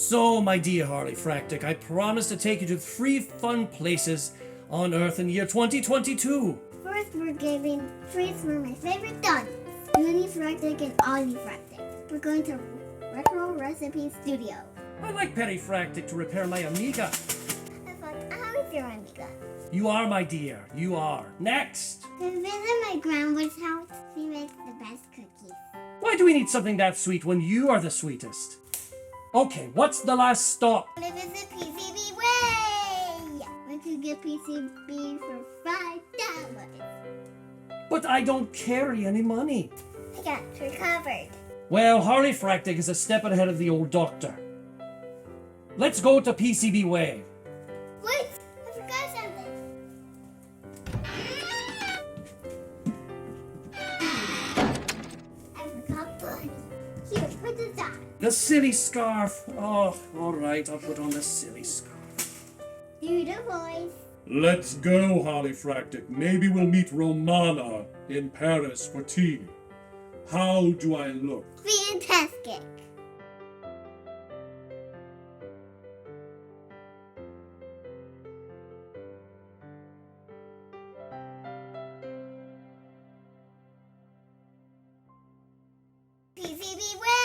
So, my dear Harleyfractic, I promise to take you to 3 fun places on Earth in the year 2022. First, we're giving treats for my favorite donuts, Unifractic and Olifractic. We're going to Retro Recipe Studio. I like Perifractic to repair my Amiga. How is your Amiga? You are, my dear, you are. Next! To visit my grandma's house, she makes the best cookies. Why do we need something that sweet when you are the sweetest? Okay, what's the last stop? To visit PCBWay! We could get PCB for $5. But I don't carry any money. I got you covered. Well, Harleyfractic is a step ahead of the old doctor. Let's go to PCBWay. Wait, I forgot something. I forgot Bunny. Here, put this on. The silly scarf. Oh, all right, I'll put on the silly scarf. Do the voice. Let's go, Harleyfractic. Maybe we'll meet Romana in Paris for tea. How do I look? Fantastic. PCBWay!